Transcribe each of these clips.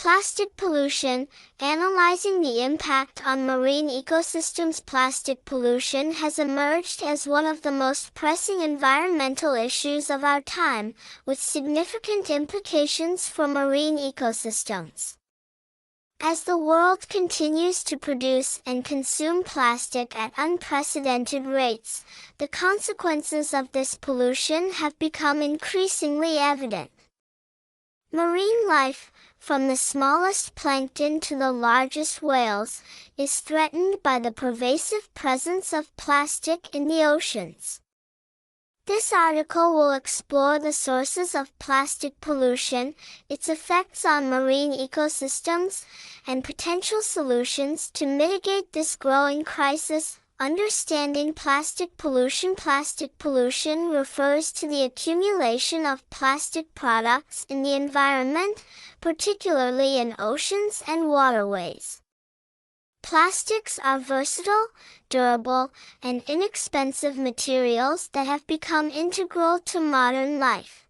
Plastic pollution, analyzing the impact on marine ecosystems. Plastic pollution has emerged as one of the most pressing environmental issues of our time, with significant implications for marine ecosystems. As the world continues to produce and consume plastic at unprecedented rates, the consequences of this pollution have become increasingly evident. Marine life, from the smallest plankton to the largest whales, is threatened by the pervasive presence of plastic in the oceans. This article will explore the sources of plastic pollution, its effects on marine ecosystems, and potential solutions to mitigate this growing crisis. Understanding plastic pollution. Plastic pollution refers to the accumulation of plastic products in the environment, particularly in oceans and waterways. Plastics are versatile, durable, and inexpensive materials that have become integral to modern life.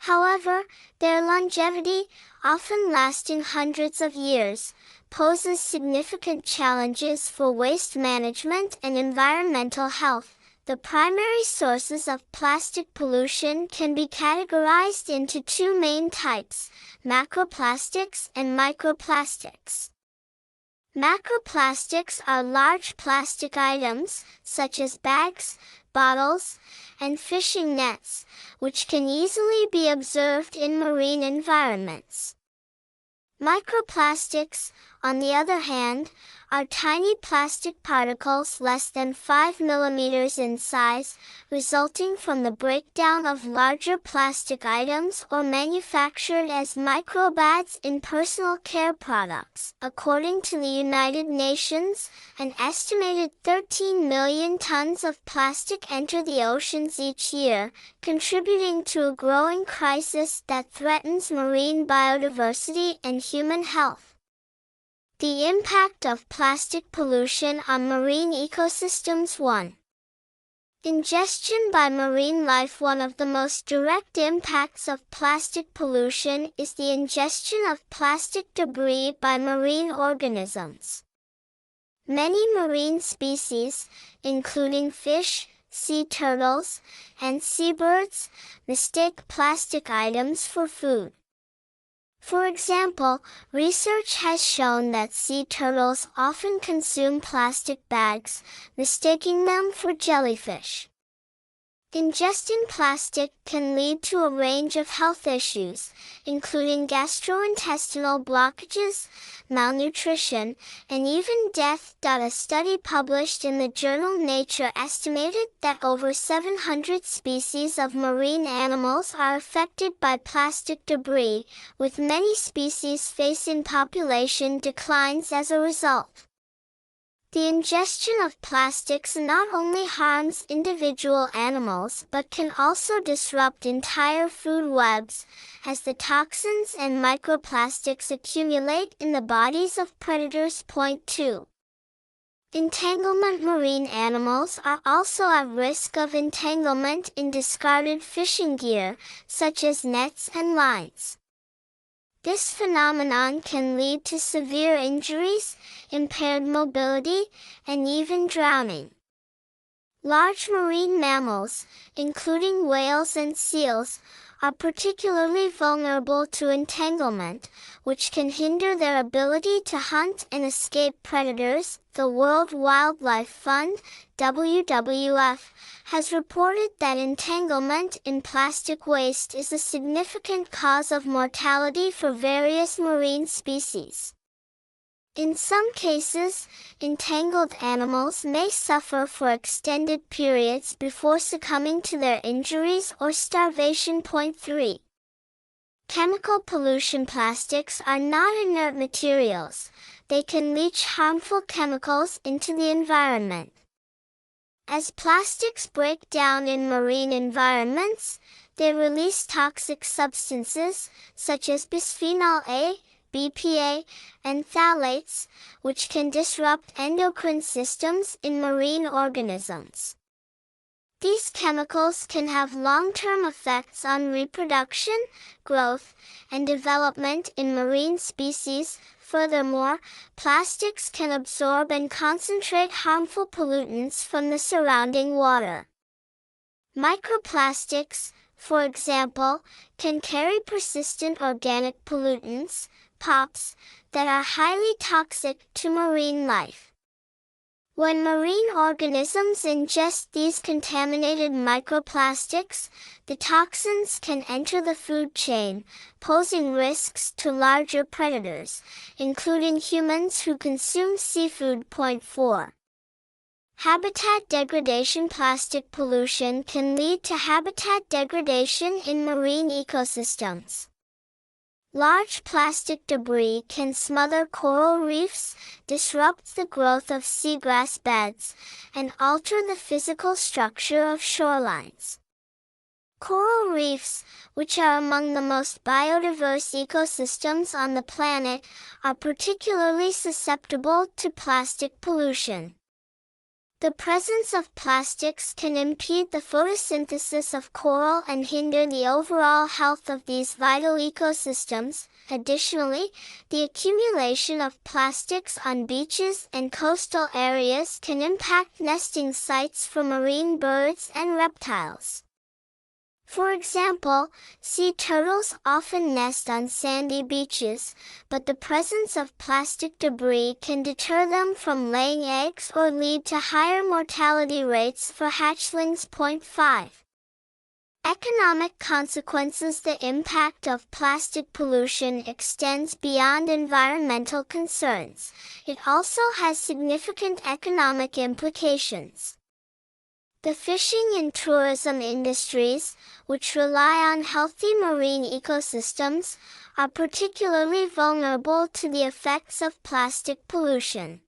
However, their longevity, often lasting hundreds of years, poses significant challenges for waste management and environmental health. The primary sources of plastic pollution can be categorized into two main types: macroplastics and microplastics. Macroplastics are large plastic items, such as bags, bottles, and fishing nets, which can easily be observed in marine environments. Microplastics, on the other hand, are tiny plastic particles less than 5 millimeters in size, resulting from the breakdown of larger plastic items or manufactured as microbads in personal care products. According to the United Nations, an estimated 13 million tons of plastic enter the oceans each year, contributing to a growing crisis that threatens marine biodiversity and human health. The impact of plastic pollution on marine ecosystems. 1. Ingestion by marine life. One of the most direct impacts of plastic pollution is the ingestion of plastic debris by marine organisms. Many marine species, including fish, sea turtles, and seabirds, mistake plastic items for food. For example, research has shown that sea turtles often consume plastic bags, mistaking them for jellyfish. Ingesting plastic can lead to a range of health issues, including gastrointestinal blockages, malnutrition, and even death. A study published in the journal Nature estimated that over 700 species of marine animals are affected by plastic debris, with many species facing population declines as a result. The ingestion of plastics not only harms individual animals but can also disrupt entire food webs, as the toxins and microplastics accumulate in the bodies of predators. 2. Entanglement. Marine animals are also at risk of entanglement in discarded fishing gear, such as nets and lines. This phenomenon can lead to severe injuries, impaired mobility, and even drowning. Large marine mammals, including whales and seals, are particularly vulnerable to entanglement, which can hinder their ability to hunt and escape predators. The World Wildlife Fund, WWF, has reported that entanglement in plastic waste is a significant cause of mortality for various marine species. In some cases, entangled animals may suffer for extended periods before succumbing to their injuries or starvation. 3. Chemical pollution. Plastics are not inert materials. They can leach harmful chemicals into the environment. As plastics break down in marine environments, they release toxic substances, such as bisphenol A, BPA, and phthalates, which can disrupt endocrine systems in marine organisms. These chemicals can have long-term effects on reproduction, growth, and development in marine species. Furthermore, plastics can absorb and concentrate harmful pollutants from the surrounding water. Microplastics, for example, can carry persistent organic pollutants, POPs, that are highly toxic to marine life. When marine organisms ingest these contaminated microplastics, the toxins can enter the food chain, posing risks to larger predators, including humans who consume seafood. Point 4. Habitat degradation. Plastic pollution can lead to habitat degradation in marine ecosystems. Large plastic debris can smother coral reefs, disrupt the growth of seagrass beds, and alter the physical structure of shorelines. Coral reefs, which are among the most biodiverse ecosystems on the planet, are particularly susceptible to plastic pollution. The presence of plastics can impede the photosynthesis of coral and hinder the overall health of these vital ecosystems. Additionally, the accumulation of plastics on beaches and coastal areas can impact nesting sites for marine birds and reptiles. For example, sea turtles often nest on sandy beaches, but the presence of plastic debris can deter them from laying eggs or lead to higher mortality rates for hatchlings. Point 5. Economic consequences. The impact of plastic pollution extends beyond environmental concerns. It also has significant economic implications. The fishing and tourism industries, which rely on healthy marine ecosystems, are particularly vulnerable to the effects of plastic pollution.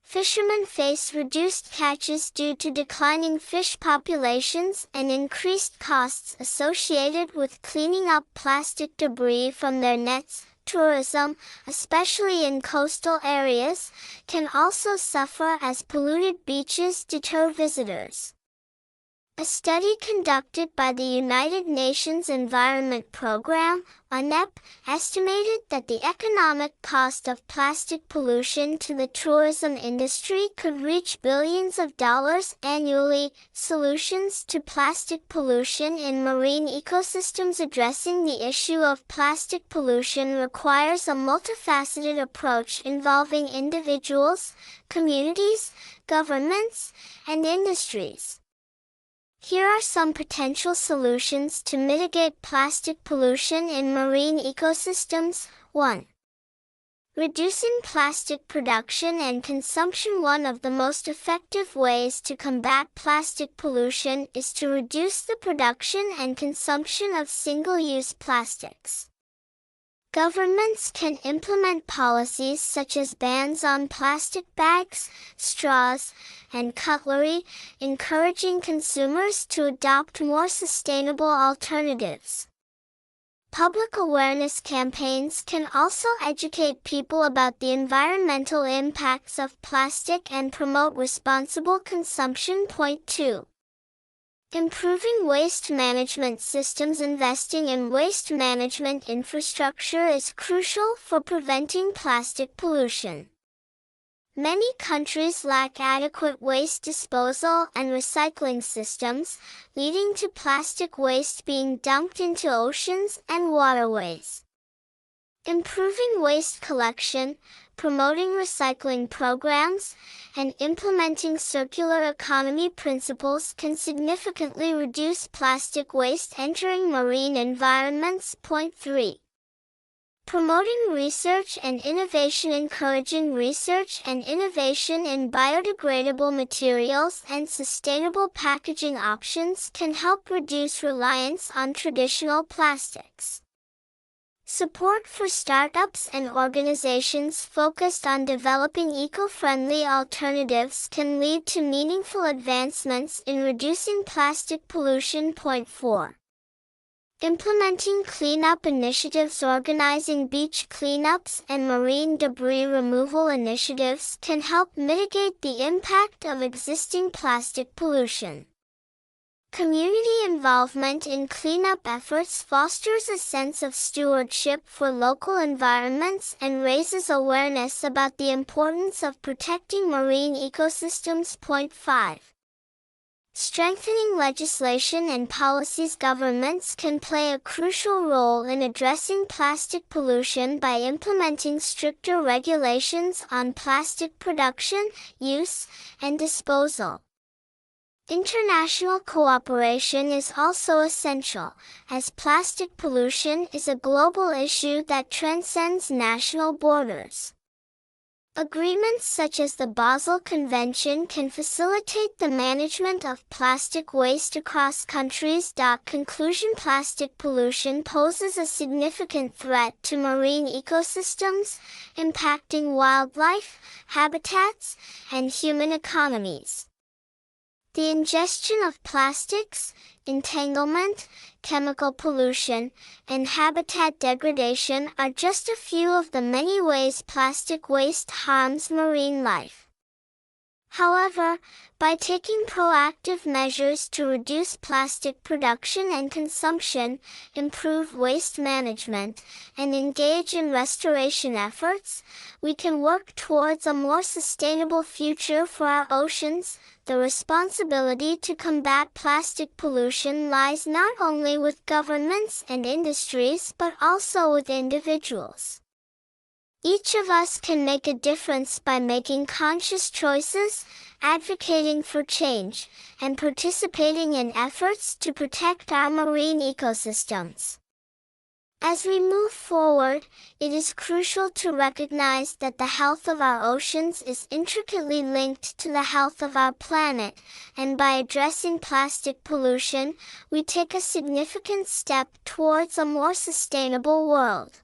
Fishermen face reduced catches due to declining fish populations and increased costs associated with cleaning up plastic debris from their nets. Tourism, especially in coastal areas, can also suffer as polluted beaches deter visitors. A study conducted by the United Nations Environment Programme, UNEP, estimated that the economic cost of plastic pollution to the tourism industry could reach billions of dollars annually. Solutions to plastic pollution in marine ecosystems. Addressing the issue of plastic pollution requires a multifaceted approach involving individuals, communities, governments, and industries. Here are some potential solutions to mitigate plastic pollution in marine ecosystems. 1. Reducing plastic production and consumption. One of the most effective ways to combat plastic pollution is to reduce the production and consumption of single-use plastics. Governments can implement policies such as bans on plastic bags, straws, and cutlery, encouraging consumers to adopt more sustainable alternatives. Public awareness campaigns can also educate people about the environmental impacts of plastic and promote responsible consumption. Point 2. Improving waste management systems. Investing in waste management infrastructure is crucial for preventing plastic pollution. Many countries lack adequate waste disposal and recycling systems, leading to plastic waste being dumped into oceans and waterways. Improving waste collection, promoting recycling programs, and implementing circular economy principles can significantly reduce plastic waste entering marine environments. Point 3. Promoting research and innovation. Encouraging research and innovation in biodegradable materials and sustainable packaging options can help reduce reliance on traditional plastics. Support for startups and organizations focused on developing eco-friendly alternatives can lead to meaningful advancements in reducing plastic pollution. Point 4. Implementing cleanup initiatives. Organizing beach cleanups and marine debris removal initiatives can help mitigate the impact of existing plastic pollution. Community involvement in cleanup efforts fosters a sense of stewardship for local environments and raises awareness about the importance of protecting marine ecosystems. Point 5. Strengthening legislation and policies. Governments can play a crucial role in addressing plastic pollution by implementing stricter regulations on plastic production, use, and disposal. International cooperation is also essential, as plastic pollution is a global issue that transcends national borders. Agreements such as the Basel Convention can facilitate the management of plastic waste across countries. Conclusion: plastic pollution poses a significant threat to marine ecosystems, impacting wildlife, habitats, and human economies. The ingestion of plastics, entanglement, chemical pollution, and habitat degradation are just a few of the many ways plastic waste harms marine life. However, by taking proactive measures to reduce plastic production and consumption, improve waste management, and engage in restoration efforts, we can work towards a more sustainable future for our oceans. The responsibility to combat plastic pollution lies not only with governments and industries but also with individuals. Each of us can make a difference by making conscious choices, advocating for change, and participating in efforts to protect our marine ecosystems. As we move forward, it is crucial to recognize that the health of our oceans is intricately linked to the health of our planet, and by addressing plastic pollution, we take a significant step towards a more sustainable world.